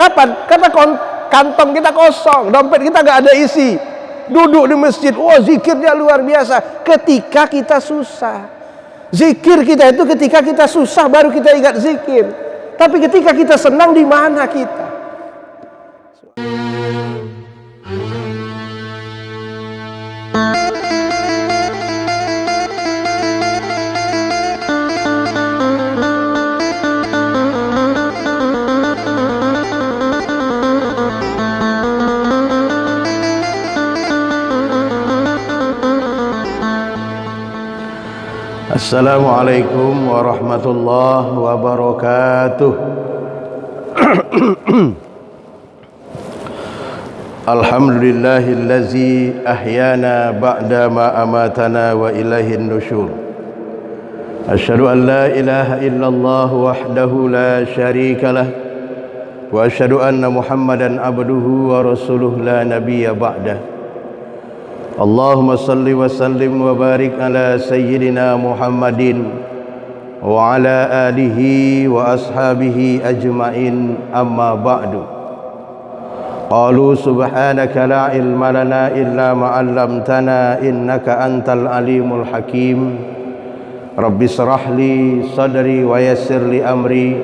Kapan? Karena kantong kita kosong, dompet kita gak ada isi. Duduk di masjid, wah zikirnya luar biasa. Ketika kita susah, zikir kita itu ketika kita susah baru kita ingat zikir. Tapi ketika kita senang, di mana kita? Assalamualaikum warahmatullahi wabarakatuh. Alhamdulillahillazi ahyana ba'da ma amatana wa ilaihin nusyur. Asyhadu an la ilaha illallah wahdahu la syarika lah wa asyhadu anna Muhammadan abduhu wa rasuluh la nabiyya ba'dah. Allahumma salli wa sallim wa barik ala sayyidina Muhammadin wa ala alihi wa ashabihi ajma'in, amma ba'du. Qalu subhanaka la ilma lana illa ma 'allamtana innaka antal alimul hakim. Rabbi shrah li sadri wa yassir li amri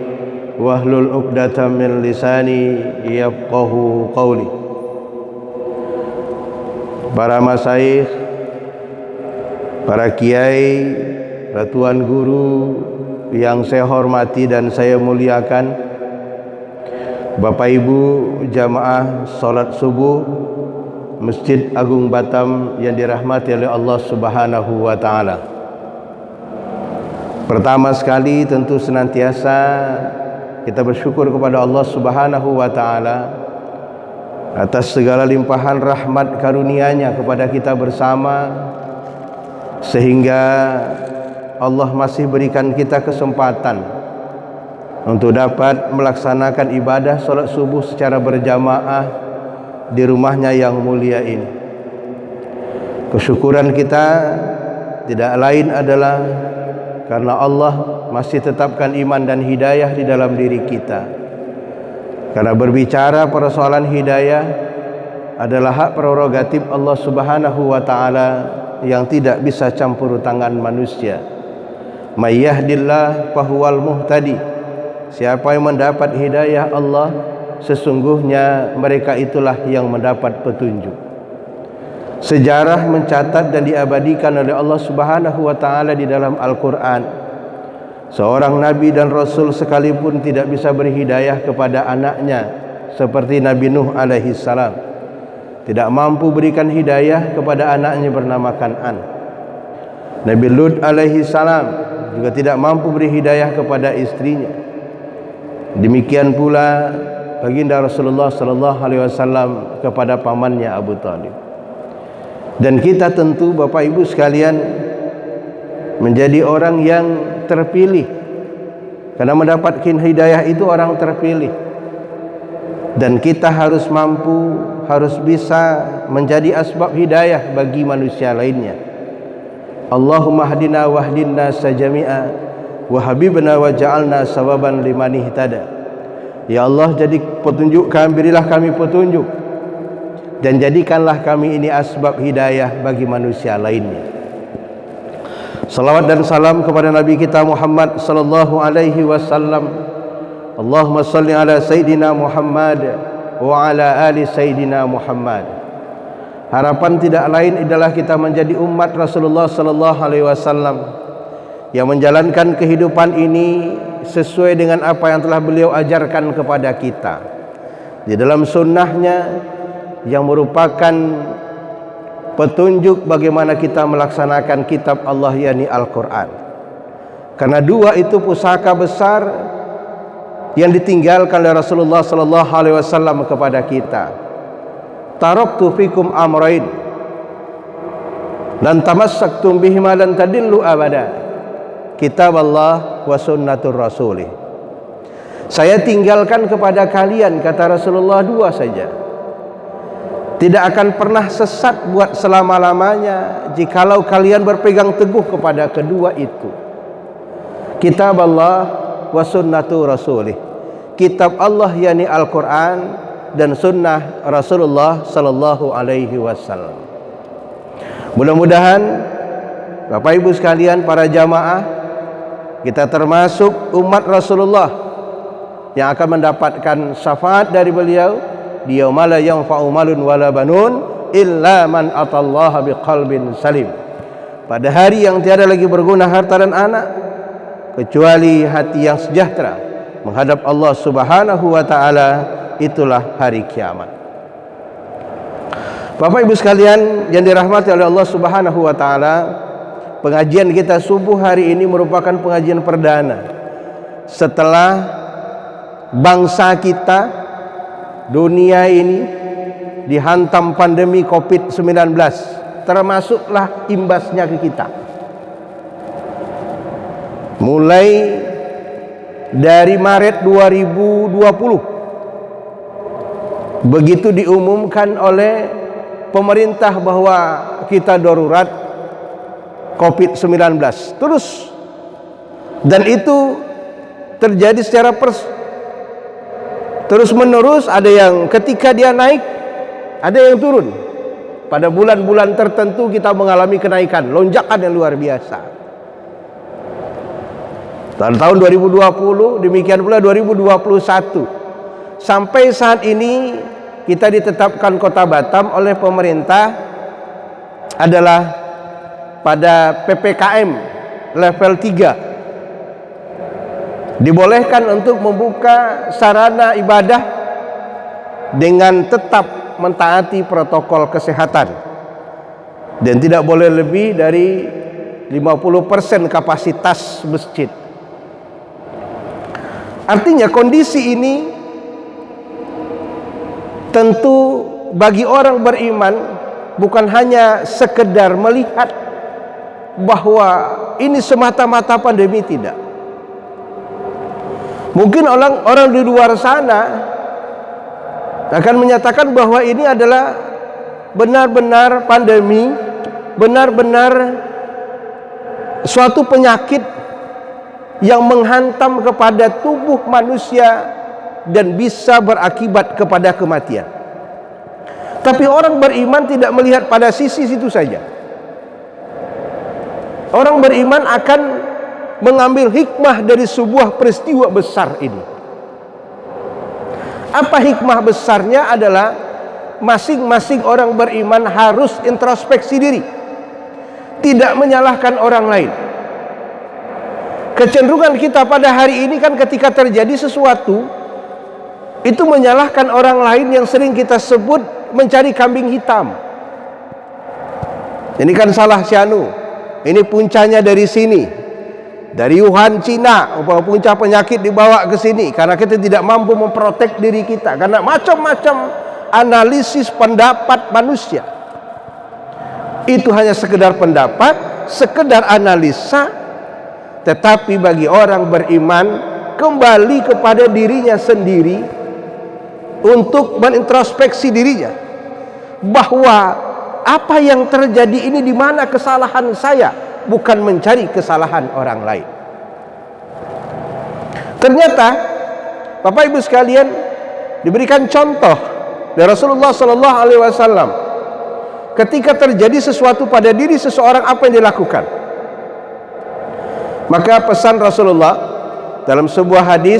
wahlul 'uqdatam min lisani yafqahu qawli. Para masyayikh, para kiai, para tuan guru yang saya hormati dan saya muliakan, Bapak Ibu jamaah salat subuh Masjid Agung Batam yang dirahmati oleh Allah Subhanahu wa taala. Pertama sekali tentu senantiasa kita bersyukur kepada Allah Subhanahu wa taala atas segala limpahan rahmat karunia-Nya kepada kita bersama, sehingga Allah masih berikan kita kesempatan untuk dapat melaksanakan ibadah salat subuh secara berjamaah di rumahnya yang mulia ini. Kesyukuran kita tidak lain adalah karena Allah masih tetapkan iman dan hidayah di dalam diri kita. Karena berbicara persoalan hidayah adalah hak prerogatif Allah Subhanahu wa taala yang tidak bisa campur tangan manusia. May yahdillah fahuwal muhtadi. Siapa yang mendapat hidayah Allah, sesungguhnya mereka itulah yang mendapat petunjuk. Sejarah mencatat dan diabadikan oleh Allah Subhanahu wa taala di dalam Al-Qur'an, seorang nabi dan rasul sekalipun tidak bisa berhidayah kepada anaknya, seperti Nabi Nuh alaihi salam tidak mampu berikan hidayah kepada anaknya bernama Kan'an. Nabi Lut alaihi salam juga tidak mampu beri hidayah kepada istrinya. Demikian pula baginda Rasulullah sallallahu alaihi wasallam kepada pamannya Abu Thalib. Dan kita tentu Bapak Ibu sekalian menjadi orang yang terpilih, karena mendapatkan hidayah itu orang terpilih, dan kita harus mampu, harus bisa menjadi asbab hidayah bagi manusia lainnya. Allahumma hadina wahdina sajami'a wa habibna wa ja'alna sawaban liman ihtada. Ya Allah, jadi petunjuk kami, berilah kami petunjuk, dan jadikanlah kami ini asbab hidayah bagi manusia lainnya. Salawat dan salam kepada Nabi kita Muhammad sallallahu alaihi wasallam. Allahumma salli ala Sayyidina Muhammad wa ala ali Sayyidina Muhammad. Harapan tidak lain adalah kita menjadi umat Rasulullah sallallahu alaihi wasallam yang menjalankan kehidupan ini sesuai dengan apa yang telah beliau ajarkan kepada kita di dalam sunnahnya, yang merupakan petunjuk bagaimana kita melaksanakan kitab Allah, yakni Al-Quran. Karena dua itu pusaka besar yang ditinggalkan oleh Rasulullah sallallahu alaihi wasallam kepada kita. Taraktu fikum amrain lan tamassaktum bihima lan tadillu abada. Kitab Allah wa sunnatur rasulih. Saya tinggalkan kepada kalian, kata Rasulullah, dua saja. Tidak akan pernah sesat buat selama-lamanya jikalau kalian berpegang teguh kepada kedua itu. Kitab Allah wa sunnatu rasulih. kitab Allah yakni Al-Quran dan sunnah Rasulullah sallallahu alaihi wasallam. Mudah-mudahan Bapak Ibu sekalian, para jamaah, kita termasuk umat Rasulullah yang akan mendapatkan syafaat dari beliau di yaumala yanfa'u malun wala banun illa man atallaha biqalbin salim. Pada hari yang tiada lagi berguna harta dan anak kecuali hati yang sejahtera menghadap Allah Subhanahu wa taala, itulah hari kiamat. Bapak Ibu sekalian yang dirahmati oleh Allah Subhanahu wa taala, pengajian kita subuh hari ini merupakan pengajian perdana setelah bangsa kita, dunia ini dihantam pandemi COVID-19, termasuklah imbasnya ke kita. Mulai dari Maret 2020 begitu diumumkan oleh pemerintah bahwa kita darurat COVID-19 terus, dan itu terjadi secara terus menerus. Ada yang ketika dia naik, ada yang turun. Pada bulan-bulan tertentu kita mengalami kenaikan, lonjakan yang luar biasa. Tahun 2020 demikian pula 2021. Sampai saat ini kita ditetapkan Kota Batam oleh pemerintah adalah pada PPKM level 3. Dibolehkan untuk membuka sarana ibadah dengan tetap mentaati protokol kesehatan, dan tidak boleh lebih dari 50% kapasitas masjid. Artinya kondisi ini tentu bagi orang beriman bukan hanya sekedar melihat bahwa ini semata-mata pandemi, tidak. Mungkin orang di luar sana akan menyatakan bahwa ini adalah benar-benar pandemi, benar-benar suatu penyakit yang menghantam kepada tubuh manusia dan bisa berakibat kepada kematian. Tapi orang beriman tidak melihat pada sisi situ saja. Orang beriman akan mengambil hikmah dari sebuah peristiwa besar ini. Apa hikmah besarnya? Adalah masing-masing orang beriman harus introspeksi diri, tidak menyalahkan orang lain. Kecenderungan kita pada hari ini kan ketika terjadi sesuatu itu menyalahkan orang lain, yang sering kita sebut mencari kambing hitam. Ini kan salah si anu, ini puncanya dari sini, dari Wuhan Cina, puncak penyakit dibawa ke sini karena kita tidak mampu memprotek diri kita, karena macam-macam analisis pendapat manusia. Itu hanya sekedar pendapat, sekedar analisa. Tetapi bagi orang beriman, kembali kepada dirinya sendiri untuk menintrospeksi dirinya, bahwa apa yang terjadi ini, di mana kesalahan saya, bukan mencari kesalahan orang lain. Ternyata Bapak Ibu sekalian, diberikan contoh dari Rasulullah sallallahu alaihi wasallam ketika terjadi sesuatu pada diri seseorang, apa yang dilakukan. Maka pesan Rasulullah dalam sebuah hadis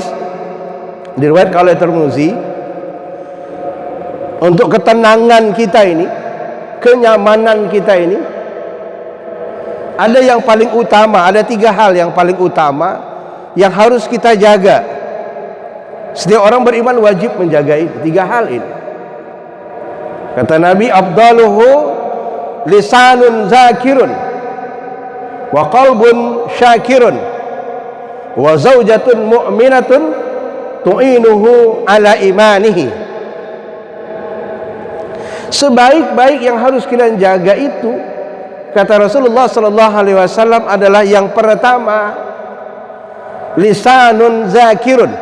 diriwayatkan oleh Tirmizi, untuk ketenangan kita ini, kenyamanan kita ini, ada yang paling utama, ada 3 hal yang paling utama yang harus kita jaga. Setiap orang beriman wajib menjaga ini, 3 hal ini. Kata Nabi, afdaluhu lisanun zakirun wa qalbun syakirun wa zaujatun mu'minatun tu'inuhu ala imanihi. Sebaik-baik yang harus kita jaga itu, kata Rasulullah sallallahu alaihi wasallam, adalah yang pertama, lisanun zakirun,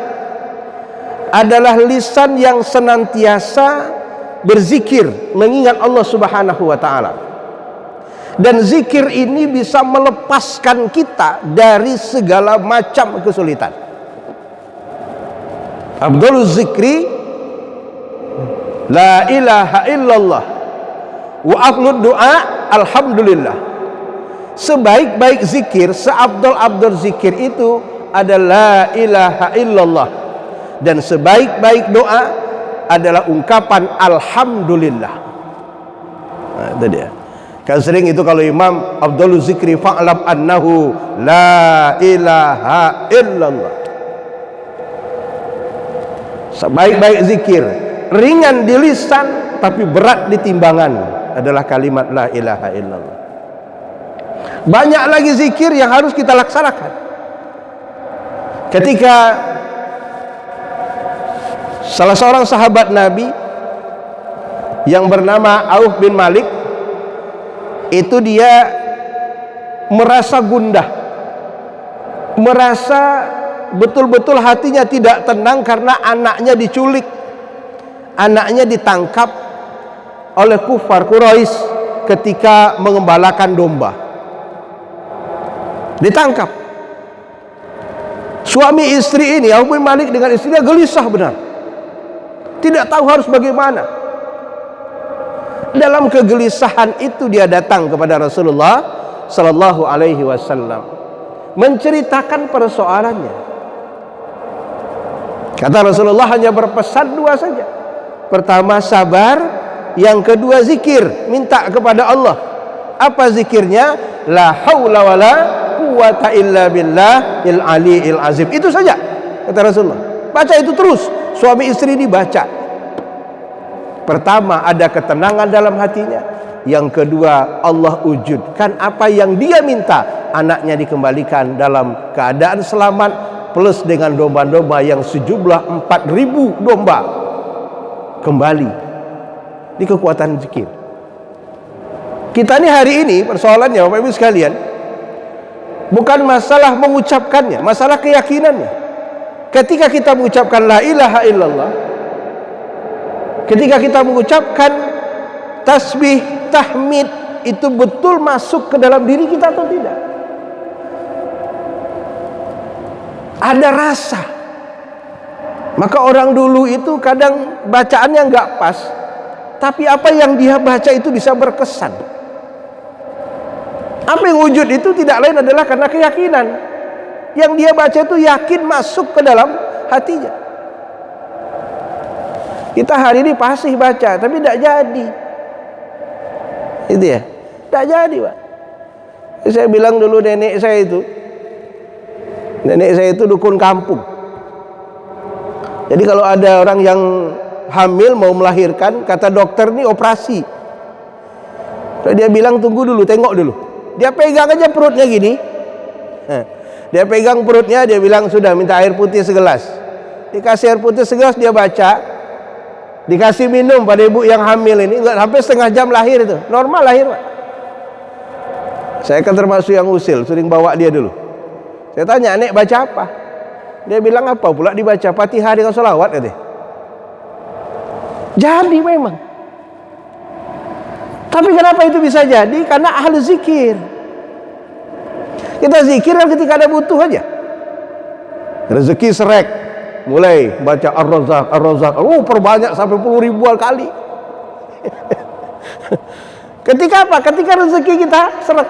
adalah lisan yang senantiasa berzikir, mengingat Allah Subhanahu wa taala. Dan zikir ini bisa melepaskan kita dari segala macam kesulitan. Afdhaluz zikri la ilaha illallah wa afdhalud du'a alhamdulillah. Sebaik-baik zikir, seabdal-abdal zikir itu adalah la ilaha illallah, dan sebaik-baik doa adalah ungkapan alhamdulillah. Nah, itu dia. Kan sering itu kalau imam, afdhaluz zikri fa'lam annahu la ilaha illallah. Sebaik-baik zikir, ringan di lisan tapi berat di timbangan, adalah kalimat la ilaha illallah. Banyak lagi zikir yang harus kita laksanakan. Ketika salah seorang sahabat Nabi yang bernama Auf bin Malik, itu dia merasa gundah, merasa betul-betul hatinya tidak tenang karena anaknya diculik, anaknya ditangkap oleh kufar Quraisy ketika mengembalakan domba. Ditangkap. Suami istri ini, Auf bin Malik dengan istrinya gelisah benar, tidak tahu harus bagaimana. Dalam kegelisahan itu dia datang kepada Rasulullah sallallahu alaihi wasallam, menceritakan persoalannya. Kata Rasulullah hanya berpesan dua saja. Pertama sabar, yang kedua zikir, minta kepada Allah. Apa zikirnya? La haula wala quwata illa billah il aliyil azim. Itu saja kata Rasulullah. Baca itu terus. Suami istri ini baca. Pertama ada ketenangan dalam hatinya, yang kedua Allah wujudkan apa yang dia minta, anaknya dikembalikan dalam keadaan selamat, plus dengan domba-domba yang sejumlah 4.000 domba kembali. Ini kekuatan zikir. Kita ini hari ini persoalannya Bapak Ibu sekalian, bukan masalah mengucapkannya, masalah keyakinannya. Ketika kita mengucapkan la ilaha illallah, ketika kita mengucapkan tasbih, tahmid, itu betul masuk ke dalam diri kita atau tidak? Ada rasa. Maka orang dulu itu kadang bacaannya nggak pas, tapi apa yang dia baca itu bisa berkesan. Apa yang wujud itu tidak lain adalah karena keyakinan. Yang dia baca itu yakin masuk ke dalam hatinya. Kita hari ini fasih baca, tapi tidak jadi. Itu ya, tidak jadi, Pak. Saya bilang dulu nenek saya itu dukun kampung. Jadi kalau ada orang yang hamil mau melahirkan, kata dokter ini operasi. Dia bilang tunggu dulu, tengok dulu. Dia pegang aja perutnya gini. Dia pegang perutnya, dia bilang sudah, minta air putih segelas. Dikasih air putih segelas, dia baca. Dikasih minum pada ibu yang hamil ini, enggak sampai setengah jam lahir itu. Normal lahir, Pak. Saya kan termasuk yang usil, sering bawa dia dulu. Saya tanya, "Nek baca apa?" Dia bilang, "Apa pula dibaca? Fatihah dengan sholawat," katanya. Jadi memang. Tapi kenapa itu bisa jadi? Karena ahli zikir. Kita zikir kan ketika ada butuh aja. Rezeki serek, mulai baca Ar-Razzaq, Ar-Razzaq. Oh, perbanyak sampai 10.000 kali. Ketika apa? Ketika rezeki kita serek.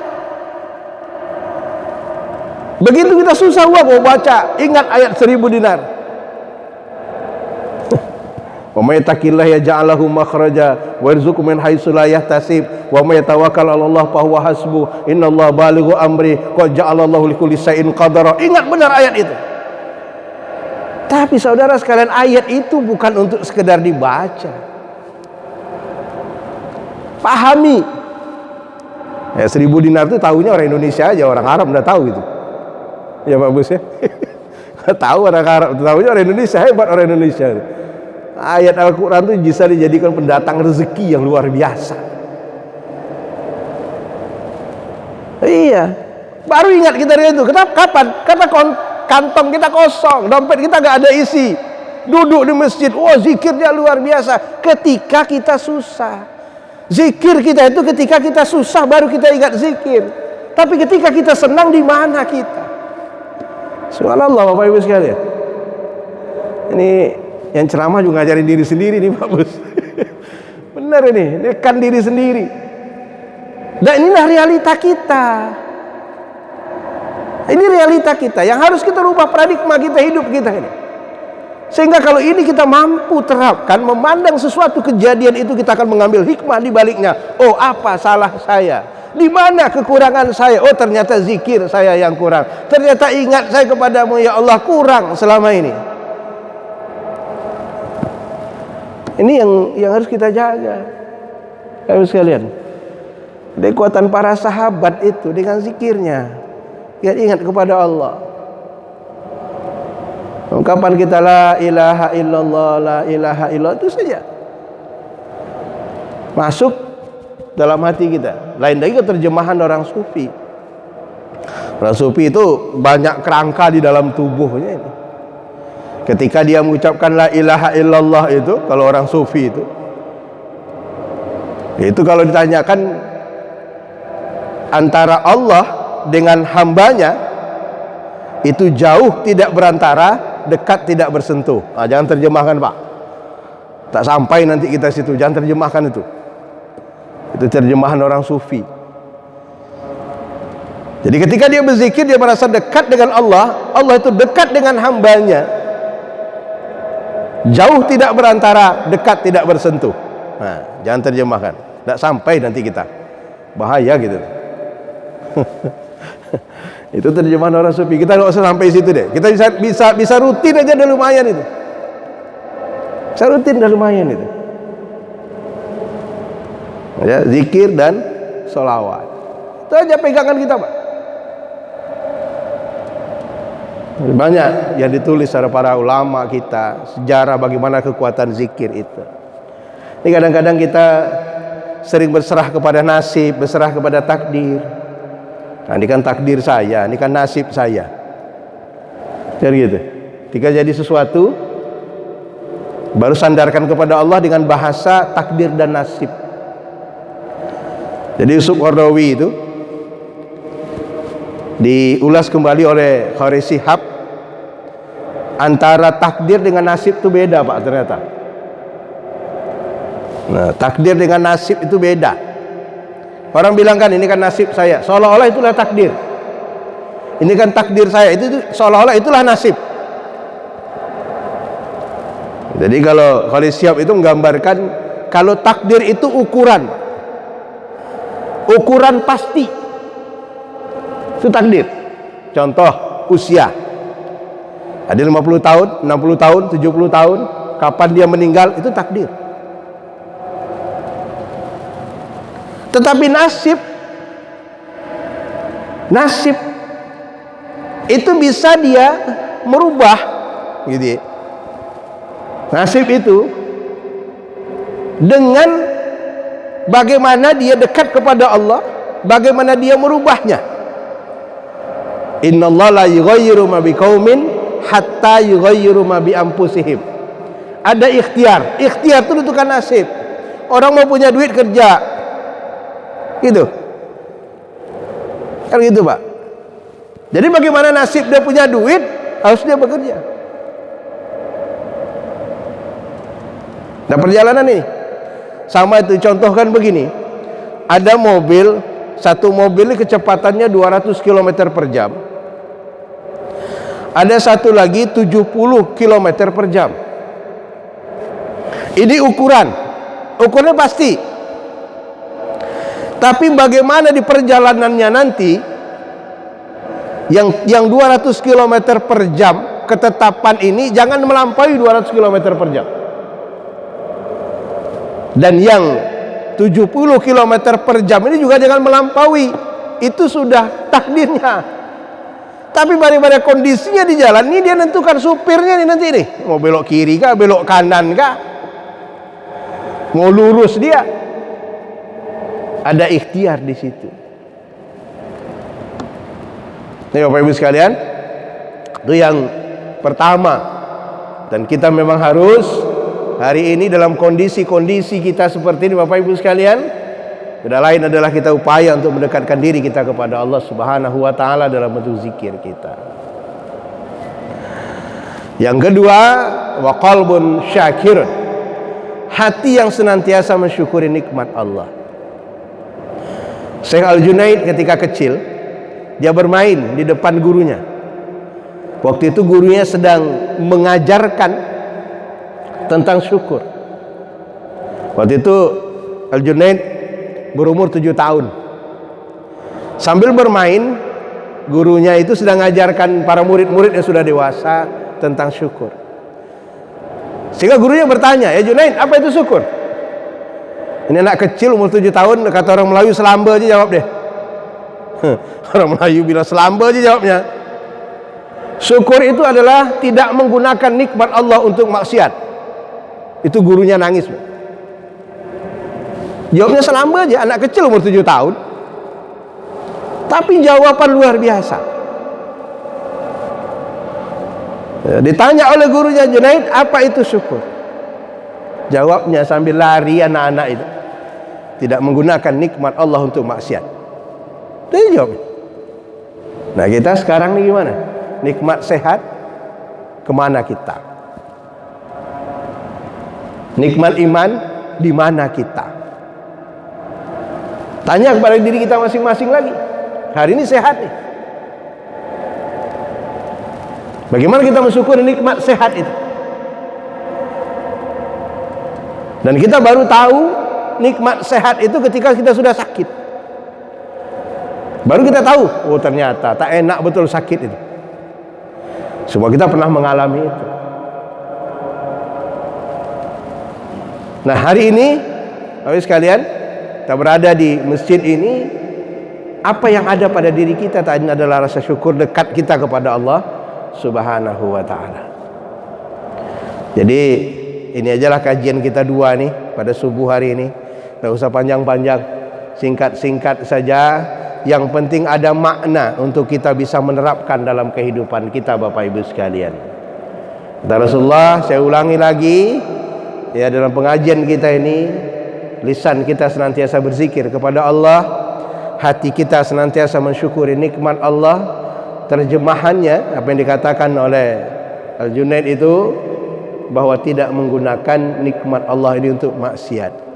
Begitu kita susah uang mau baca, ingat ayat 1000 dinar. Wa may yattaqillah yaj'al lahu makhraja wa yarzuqhu min haitsu la yahtasib wa may yatawakkal 'ala Allah fa huwa hasbuh innallaha balighu amri qad ja'ala Allahu likulli shay'in qadara. Ingat benar ayat itu. Tapi saudara sekalian, ayat itu bukan untuk sekedar dibaca. Pahami. Ya, 1000 dinar itu tahunya orang Indonesia aja, orang Arab udah tahu itu. Ya Pak Bus ya. Tahu orang Arab, tahunya orang Indonesia, hebat orang Indonesia. Ayat Al-Quran itu bisa dijadikan pendatang rezeki yang luar biasa. Iya, baru ingat kita dari itu. Kenapa? Kapan? Karena kantong kita kosong, dompet kita gak ada isi. Duduk di masjid, wah zikirnya luar biasa. Ketika kita susah, zikir kita itu ketika kita susah baru kita ingat zikir. Tapi ketika kita senang, di mana kita? Subhanallah Bapak Ibu sekalian. Ini yang ceramah juga ngajarin diri sendiri nih Pak Bus. Benar ini, nekan diri sendiri. Dan inilah realita kita. Ini realita kita yang harus kita rubah paradigma kita, hidup kita ini. Sehingga kalau ini kita mampu terapkan, memandang sesuatu kejadian itu, kita akan mengambil hikmah di baliknya. Oh, apa salah saya? Di mana kekurangan saya? Oh, ternyata zikir saya yang kurang. Ternyata ingat saya kepadamu ya Allah kurang selama ini. Ini yang harus kita jaga. Bapak sekalian, kekuatan para sahabat itu dengan zikirnya, dia ingat kepada Allah. Kapan kita la ilaha illallah, la ilaha illallah, itu saja masuk dalam hati kita. Lain lagi terjemahan orang sufi. Orang sufi itu banyak kerangka di dalam tubuhnya ini. Ketika dia mengucapkan la ilaha illallah itu, kalau orang sufi itu kalau ditanyakan antara Allah dengan hambanya, itu jauh tidak berantara, dekat tidak bersentuh. Jangan terjemahkan Pak, tak sampai nanti kita situ. Jangan terjemahkan itu terjemahan orang sufi. Jadi ketika dia berzikir, dia merasa dekat dengan Allah. Allah itu dekat dengan hambanya, jauh tidak berantara, dekat tidak bersentuh. Jangan terjemahkan, tidak sampai nanti kita, bahaya gitu. Itu terjemahan orang sufi. Kita nggak usah sampai situ deh. Kita bisa rutin aja udah lumayan itu. Bisa rutin udah lumayan itu. Ya, zikir dan sholawat. Itu aja pegangan kita Pak. Banyak yang ditulis oleh para ulama kita, sejarah bagaimana kekuatan zikir itu. Ini kadang-kadang kita sering berserah kepada nasib, berserah kepada takdir. Ini kan takdir saya, ini kan nasib saya. Jadi gitu. Ketika jadi sesuatu, baru sandarkan kepada Allah dengan bahasa takdir dan nasib. Jadi Yusuf Qaradawi itu diulas kembali oleh Khairi Shihab, antara takdir dengan nasib itu beda Pak ternyata. Nah, takdir dengan nasib itu beda. Orang bilang kan ini kan nasib saya, seolah-olah itulah takdir. Ini kan takdir saya, itu seolah-olah itulah nasib. Jadi kalau Khairi Shihab itu menggambarkan kalau takdir itu ukuran pasti, itu takdir. Contoh usia, ada 50 tahun, 60 tahun, 70 tahun, kapan dia meninggal, itu takdir. Tetapi nasib itu bisa dia merubah gitu ya. Nasib itu dengan bagaimana dia dekat kepada Allah, bagaimana dia merubahnya. Innallaha la yughayyiru ma biqaumin hatta yughayyiru ma bi anfusihim. Ada ikhtiar. Ikhtiar itu tentukan nasib. Orang mau punya duit kerja. Gitu. Kan gitu, Pak. Jadi bagaimana nasib dia punya duit, harus dia bekerja. Nah, perjalanan ini sama itu, contohkan begini. Ada mobil, satu mobil ini kecepatannya 200 km per jam. Ada satu lagi 70 km per jam. Ini ukurannya pasti. Tapi bagaimana di perjalanannya nanti, yang 200 km per jam ketetapan ini jangan melampaui 200 km per jam. Dan yang 70 km per jam ini juga jangan melampaui. Itu sudah takdirnya. Tapi pada kondisinya di jalan ini dia nentukan, supirnya nih nanti nih mau belok kiri kah, belok kanan kah, mau lurus dia. Ada ikhtiar di situ. Nih Bapak Ibu sekalian, itu yang pertama. Dan kita memang harus hari ini dalam kondisi-kondisi kita seperti ini Bapak Ibu sekalian, tidak lain adalah kita upaya untuk mendekatkan diri kita kepada Allah Subhanahu wa taala dalam bentuk zikir kita. Yang kedua, wa qalbun syakirun, hati yang senantiasa mensyukuri nikmat Allah. Syekh Al-Junaid ketika kecil dia bermain di depan gurunya. Waktu itu gurunya sedang mengajarkan tentang syukur. Waktu itu Al-Junaid berumur 7 tahun. Sambil bermain, gurunya itu sedang mengajarkan para murid-murid yang sudah dewasa tentang syukur. Sehingga gurunya bertanya, "Ya Junaid, apa itu syukur?" Ini anak kecil umur 7 tahun, kata orang Melayu selamba aja jawab deh. Orang Melayu bilang selamba aja jawabnya. Syukur itu adalah tidak menggunakan nikmat Allah untuk maksiat. Itu gurunya nangis. Jawabnya selamba aja, anak kecil umur 7 tahun. Tapi jawaban luar biasa. Ditanya oleh gurunya, "Junaid, apa itu syukur?" Jawabnya sambil lari anak-anak itu, "Tidak menggunakan nikmat Allah untuk maksiat." Itu jawabnya. Nah, kita sekarang ini gimana? Nikmat sehat kemana kita? Nikmat iman di mana kita? Tanya kepada diri kita masing-masing lagi. Hari ini sehat nih. Bagaimana kita mensyukuri nikmat sehat itu? Dan kita baru tahu nikmat sehat itu ketika kita sudah sakit. Baru kita tahu, oh ternyata tak enak betul sakit itu. Semua kita pernah mengalami itu. Nah, hari ini Bapak sekalian, kita berada di masjid ini. Apa yang ada pada diri kita tadi adalah rasa syukur, dekat kita kepada Allah Subhanahu wa ta'ala. Jadi ini ajalah kajian kita dua nih pada subuh hari ini. Tidak usah panjang-panjang, singkat-singkat saja. Yang penting ada makna untuk kita bisa menerapkan dalam kehidupan kita, Bapak Ibu sekalian. Kata Rasulullah, saya ulangi lagi, ya, dalam pengajian kita ini, lisan kita senantiasa berzikir kepada Allah, hati kita senantiasa mensyukuri nikmat Allah. Terjemahannya apa yang dikatakan oleh Al-Junaid itu, bahwa tidak menggunakan nikmat Allah ini untuk maksiat.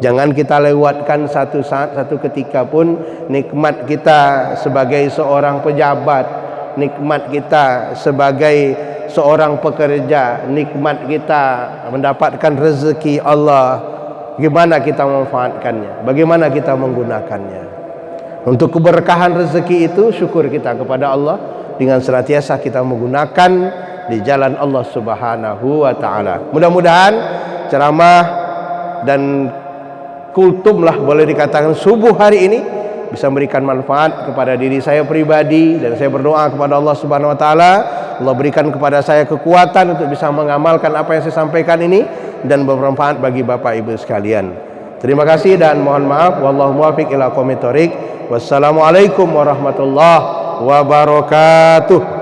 Jangan kita lewatkan satu saat, satu ketika pun nikmat kita sebagai seorang pejabat, nikmat kita sebagai seorang pekerja, nikmat kita mendapatkan rezeki Allah. Bagaimana kita memanfaatkannya? Bagaimana kita menggunakannya? Untuk keberkahan rezeki itu, syukur kita kepada Allah dengan senantiasa kita menggunakan di jalan Allah Subhanahu wa ta'ala. Mudah-mudahan ceramah dan kultum lah, boleh dikatakan subuh hari ini, bisa memberikan manfaat kepada diri saya pribadi, dan saya berdoa kepada Allah Subhanahu wa ta'ala, Allah berikan kepada saya kekuatan untuk bisa mengamalkan apa yang saya sampaikan ini dan bermanfaat bagi Bapak Ibu sekalian. Terima kasih dan mohon maaf. Wallahu muwaffiq ila aqwamit thoriq. Wassalamualaikum warahmatullahi wabarakatuh.